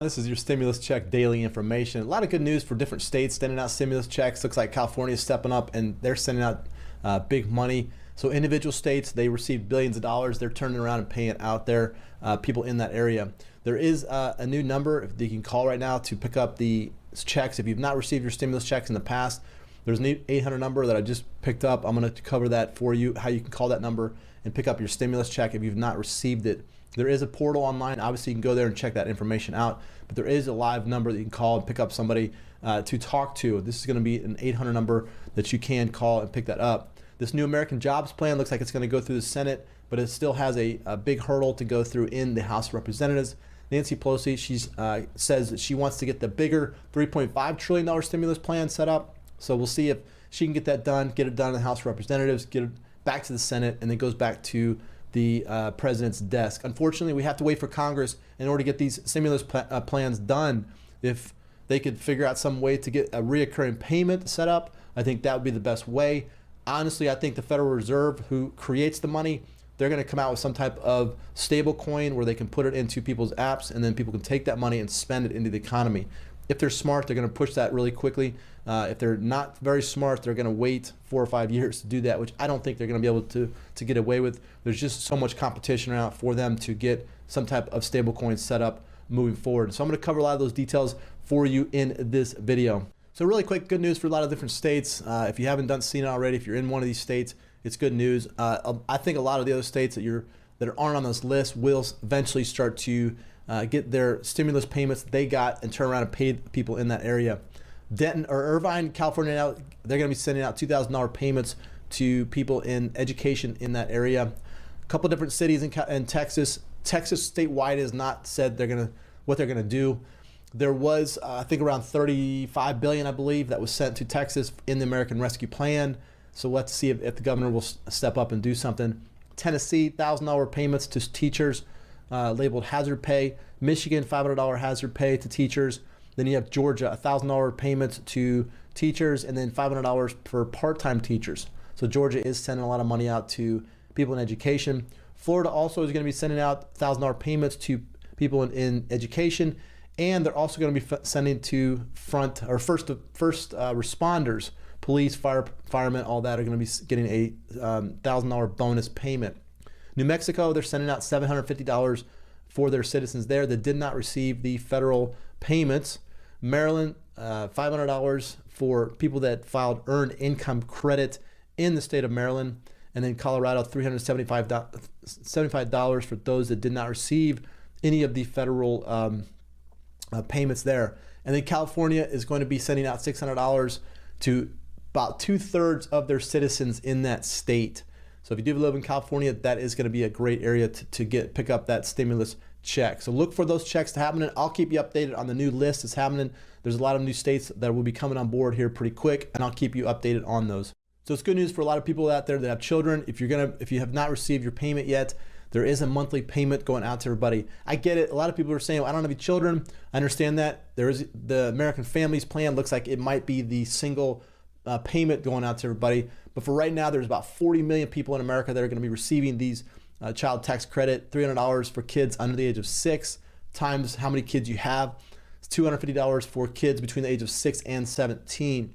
This is your stimulus check daily information. A lot of good news for different states sending out stimulus checks. Looks like California is stepping up and they're sending out big money. So individual states, they receive billions of dollars. They're turning around and paying it out there, people in that area. There is a new number that you can call right now to pick up the checks. If you've not received your stimulus checks in the past, there's an 800 number that I just picked up. I'm going to cover that for you, how you can call that number and pick up your stimulus check if you've not received it. There is a portal online. Obviously, you can go there and check that information out, but there is a live number that you can call and pick up somebody to talk to. This is going to be an 800 number that you can call and pick that up. This new American Jobs Plan looks like it's going to go through the Senate, but it still has a big hurdle to go through in the House of Representatives. Nancy Pelosi, says that she wants to get the bigger $3.5 trillion stimulus plan set up. So we'll see if she can get that done, get it done in the House of Representatives, get it back to the Senate, and then goes back to the president's desk. Unfortunately, we have to wait for Congress in order to get these stimulus plans done. If they could figure out some way to get a reoccurring payment set up, I think that would be the best way. Honestly, I think the Federal Reserve, who creates the money, they're going to come out with some type of stable coin where they can put it into people's apps and then people can take that money and spend it into the economy. If they're smart, they're going to push that really quickly. If they're not very smart, they're going to wait 4 or 5 years to do that, which I don't think they're going to be able to get away with. There's just so much competition around for them to get some type of stable coin set up moving forward. So I'm going to cover a lot of those details for you in this video. So really quick, good news for a lot of different states. If you haven't seen it already, if you're in one of these states, it's good news. I think a lot of the other states that aren't on this list will eventually start to get their stimulus payments they got and turn around and pay people in that area. Denton or Irvine, California, now they're going to be sending out $2,000 payments to people in education in that area. A couple different cities in Texas. Texas statewide has not said what they're going to do. There was, I think, around $35 billion, I believe, that was sent to Texas in the American Rescue Plan. So let's see if the governor will step up and do something. Tennessee, $1,000 payments to teachers labeled hazard pay. Michigan, $500 hazard pay to teachers. Then you have Georgia, $1,000 payments to teachers, and then $500 for part-time teachers. So Georgia is sending a lot of money out to people in education. Florida also is going to be sending out $1,000 payments to people in education, and they're also going to be sending to first responders, police, firemen, all that are going to be getting a $1,000 bonus payment. New Mexico, they're sending out $750 for their citizens there that did not receive the federal payments. Maryland, $500 for people that filed earned income credit in the state of Maryland. And then Colorado, $375 for those that did not receive any of the federal payments there. And then California is going to be sending out $600 to about 2/3 of their citizens in that state. So if you do live in California, that is going to be a great area to pick up that stimulus check. So look for those checks to happen. I'll keep you updated on the new list that's happening. There's a lot of new states that will be coming on board here pretty quick, and I'll keep you updated on those. So it's good news for a lot of people out there that have children. If you have not received your payment yet, there is a monthly payment going out to everybody. I get it. A lot of people are saying, well, I don't have any children. I understand that. There is the American Families Plan. Looks like it might be the single payment going out to everybody. But for right now, there's about 40 million people in America that are going to be receiving these child tax credit. $300 for kids under the age of 6 times how many kids you have. It's $250 for kids between the age of 6 and 17.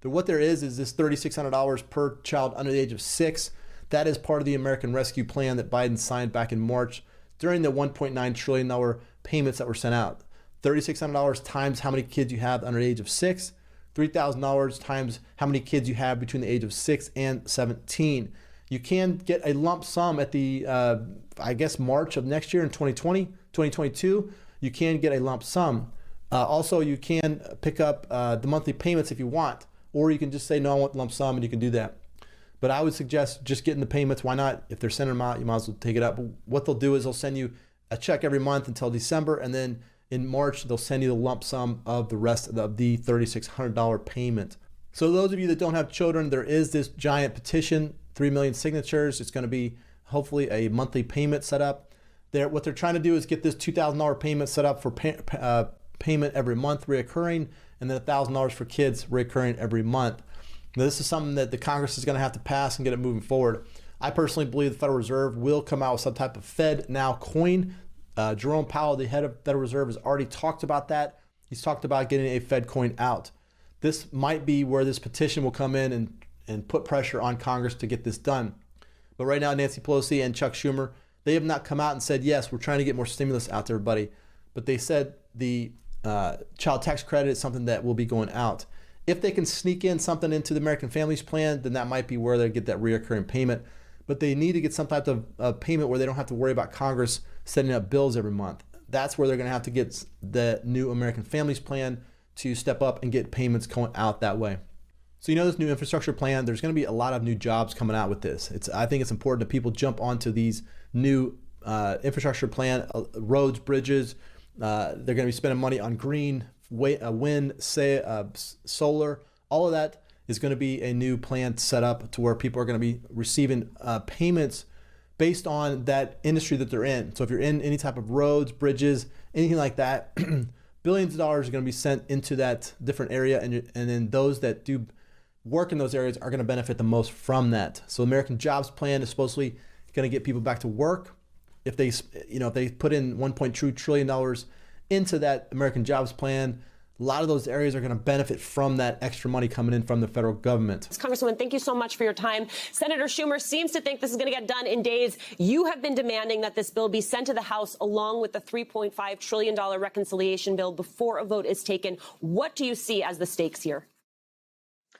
What there is this $3,600 per child under the age of 6. That is part of the American Rescue Plan that Biden signed back in March during the $1.9 trillion payments that were sent out. $3,600 times how many kids you have under the age of 6. $3,000 times how many kids you have between the age of 6 and 17. You can get a lump sum at the, I guess, March of next year in 2022. You can get a lump sum. Also, you can pick up the monthly payments if you want, or you can just say, no, I want lump sum, and you can do that. But I would suggest just getting the payments. Why not? If they're sending them out, you might as well take it out. But what they'll do is they'll send you a check every month until December, and then in March, they'll send you the lump sum of the rest of the $3,600 payment. So those of you that don't have children, there is this giant petition, 3 million signatures. It's going to be hopefully a monthly payment set up. What they're trying to do is get this $2,000 payment set up for payment every month, reoccurring, and then $1,000 for kids, reoccurring every month. Now, this is something that the Congress is going to have to pass and get it moving forward. I personally believe the Federal Reserve will come out with some type of Fed Now coin Jerome Powell, the head of Federal Reserve, has already talked about that. He's talked about getting a Fed coin out. This might be where this petition will come in and put pressure on Congress to get this done. But right now, Nancy Pelosi and Chuck Schumer, they have not come out and said, yes, we're trying to get more stimulus out to everybody. But they said the child tax credit is something that will be going out. If they can sneak in something into the American Families Plan, then that might be where they get that reoccurring payment. But they need to get some type of payment where they don't have to worry about Congress setting up bills every month. That's where they're going to have to get the new American Families Plan to step up and get payments going out that way. So this new infrastructure plan, there's going to be a lot of new jobs coming out with this. I think it's important that people jump onto these new infrastructure plan, roads, bridges. They're going to be spending money on green, wind, solar. All of that is going to be a new plan set up to where people are going to be receiving payments based on that industry that they're in. So if you're in any type of roads, bridges, anything like that, billions of dollars are going to be sent into that different area, and then those that do work in those areas are going to benefit the most from that. So American Jobs Plan is supposedly going to get people back to work. If they put in $1.2 trillion into that American Jobs Plan, a lot of those areas are going to benefit from that extra money coming in from the federal government. Congresswoman, thank you so much for your time. Senator Schumer seems to think this is going to get done in days. You have been demanding that this bill be sent to the House along with the $3.5 trillion reconciliation bill before a vote is taken. What do you see as the stakes here?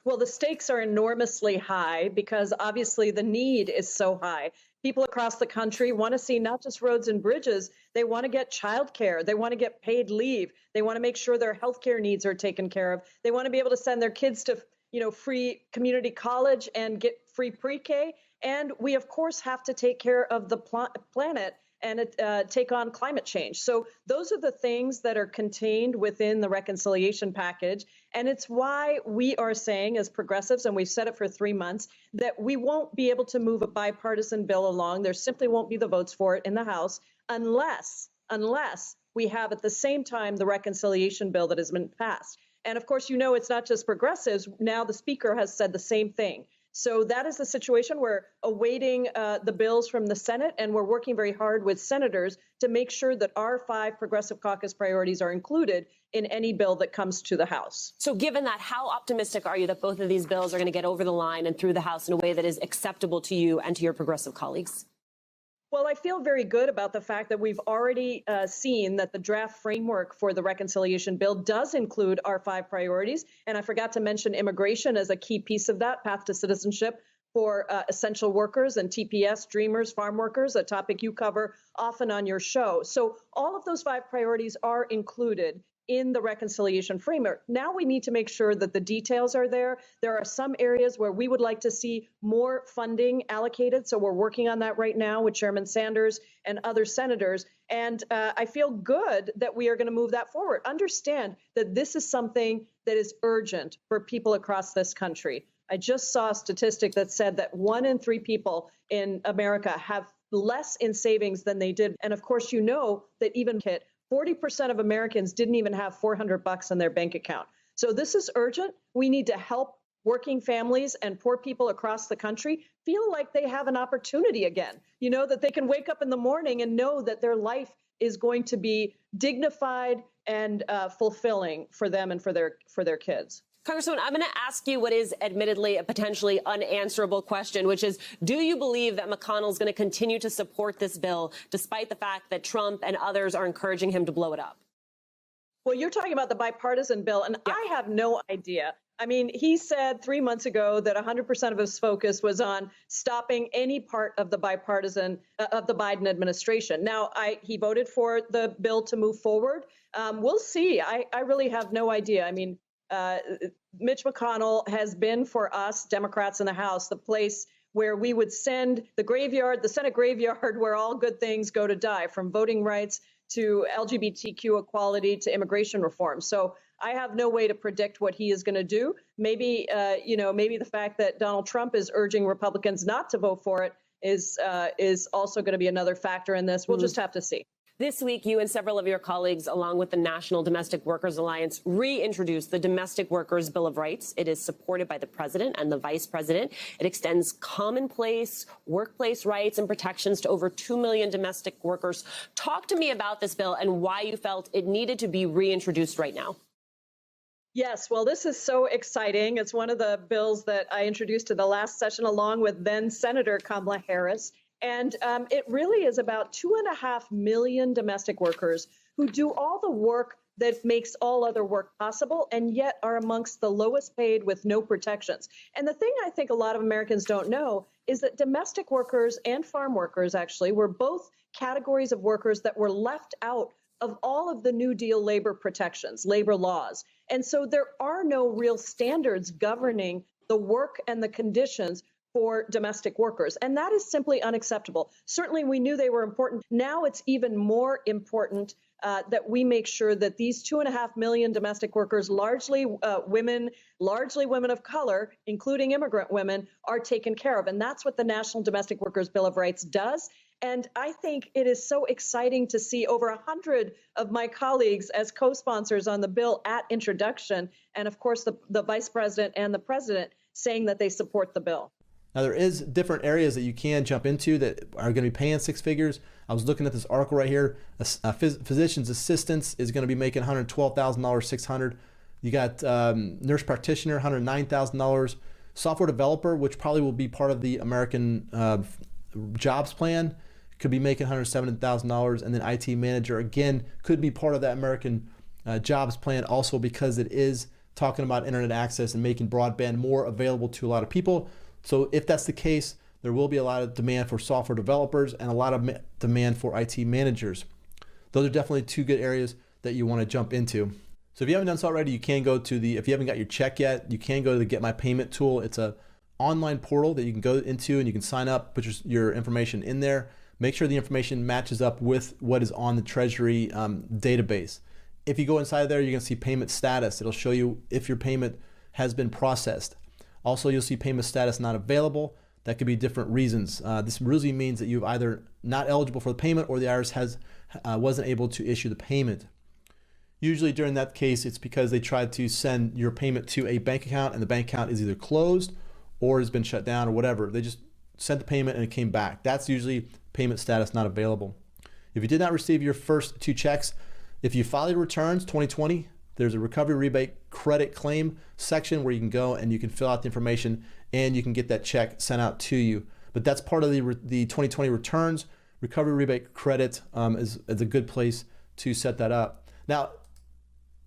Well, the stakes are enormously high because obviously the need is so high. People across the country want to see not just roads and bridges. They want to get childcare. They want to get paid leave. They want to make sure their healthcare needs are taken care of. They want to be able to send their kids to, free community college and get free pre-K. And we, of course, have to take care of the planet and take on climate change. So those are the things that are contained within the reconciliation package. And it's why we are saying as progressives, and we've said it for 3 months, that we won't be able to move a bipartisan bill along. There simply won't be the votes for it in the House unless we have at the same time the reconciliation bill that has been passed. And of course, it's not just progressives. Now the Speaker has said the same thing. So that is the situation. We're awaiting the bills from the Senate, and we're working very hard with senators to make sure that our 5 Progressive Caucus priorities are included in any bill that comes to the House. So given that, how optimistic are you that both of these bills are going to get over the line and through the House in a way that is acceptable to you and to your progressive colleagues? Well, I feel very good about the fact that we've already seen that the draft framework for the reconciliation bill does include our 5 priorities. And I forgot to mention immigration as a key piece of that, path to citizenship for essential workers and TPS, dreamers, farm workers, a topic you cover often on your show. So all of those 5 priorities are included in the reconciliation framework. Now we need to make sure that the details are there. There are some areas where we would like to see more funding allocated. So we're working on that right now with Chairman Sanders and other senators. And I feel good that we are going to move that forward. Understand that this is something that is urgent for people across this country. I just saw a statistic that said that 1 in 3 people in America have less in savings than they did. And of course, that even 40% of Americans didn't even have $400 in their bank account. So this is urgent. We need to help working families and poor people across the country feel like they have an opportunity again, that they can wake up in the morning and know that their life is going to be dignified and fulfilling for them and for their kids. Congresswoman, I'm going to ask you what is admittedly a potentially unanswerable question, which is, do you believe that McConnell is going to continue to support this bill, despite the fact that Trump and others are encouraging him to blow it up? Well, you're talking about the bipartisan bill, and yeah. I have no idea. I mean, he said 3 months ago that 100% of his focus was on stopping any part of the bipartisan of the Biden administration. Now, he voted for the bill to move forward. We'll see. I really have no idea. I mean, Mitch McConnell has been for us Democrats in the House, the place where we would send the Senate graveyard where all good things go to die, from voting rights to LGBTQ equality to immigration reform. So I have no way to predict what he is going to do. Maybe, maybe the fact that Donald Trump is urging Republicans not to vote for it is also going to be another factor in this. We'll just have to see. This week, you and several of your colleagues, along with the National Domestic Workers Alliance, reintroduced the Domestic Workers Bill of Rights. It is supported by the president and the vice president. It extends commonplace workplace rights and protections to over 2 million domestic workers. Talk to me about this bill and why you felt it needed to be reintroduced right now. Yes, well, this is so exciting. It's one of the bills that I introduced to the last session along with then Senator Kamala Harris. And it really is about 2.5 million domestic workers who do all the work that makes all other work possible and yet are amongst the lowest paid with no protections. And the thing I think a lot of Americans don't know is that domestic workers and farm workers actually were both categories of workers that were left out of all of the New Deal labor protections, labor laws. And so there are no real standards governing the work and the conditions for domestic workers. And that is simply unacceptable. Certainly, we knew they were important. Now it's even more important that we make sure that these 2.5 million domestic workers, largely women of color, including immigrant women, are taken care of. And that's what the National Domestic Workers Bill of Rights does. And I think it is so exciting to see over 100 of my colleagues as co-sponsors on the bill at introduction. And of course, the vice president and the president saying that they support the bill. Now, there is different areas that you can jump into that are going to be paying six figures. I was looking at this article right here. A physician's assistant is going to be making $112,000, $600. You got nurse practitioner, $109,000. Software developer, which probably will be part of the American jobs plan, could be making $107,000. And then IT manager, again, could be part of that American jobs plan also because it is talking about internet access and making broadband more available to a lot of people. So if that's the case, there will be a lot of demand for software developers and a lot of demand for IT managers. Those are definitely two good areas that you want to jump into. So if you haven't done so already, you can go to if you haven't got your check yet, you can go to the Get My Payment tool. It's a online portal that you can go into and you can sign up, put your information in there. Make sure the information matches up with what is on the Treasury database. If you go inside there, you're going to see payment status. It'll show you if your payment has been processed. Also, you'll see payment status not available. That could be different reasons. This really means that you've either not eligible for the payment or the IRS wasn't able to issue the payment. Usually during that case, it's because they tried to send your payment to a bank account and the bank account is either closed or has been shut down or whatever. They just sent the payment and it came back. That's usually payment status not available. If you did not receive your first two checks, if you file your returns 2020, there's a recovery rebate credit claim section where you can go and you can fill out the information and you can get that check sent out to you. But that's part of the 2020 returns. Recovery rebate credit is a good place to set that up. Now,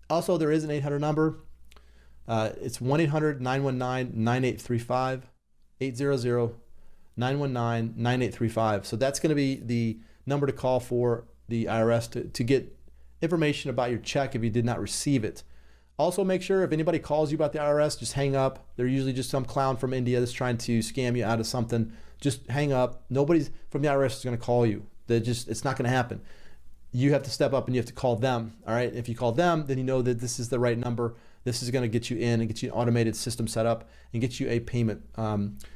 also there is an 800 number. It's 1-800-919-9835, 800-919-9835. So that's going to be the number to call for the IRS to get information about your check if you did not receive it. Also, make sure if anybody calls you about the IRS, just hang up. They're usually just some clown from India that's trying to scam you out of something. Just hang up. Nobody from the IRS is going to call you. It's not going to happen. You have to step up and you have to call them. All right. If you call them, then you know that this is the right number. This is going to get you in and get you an automated system set up and get you a payment.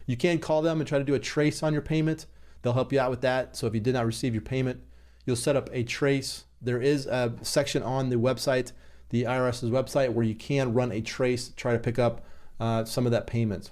You can call them and try to do a trace on your payment. They'll help you out with that. So if you did not receive your payment, you'll set up a trace. There is a section on the website, the IRS's website, where you can run a trace, try to pick up some of that payments.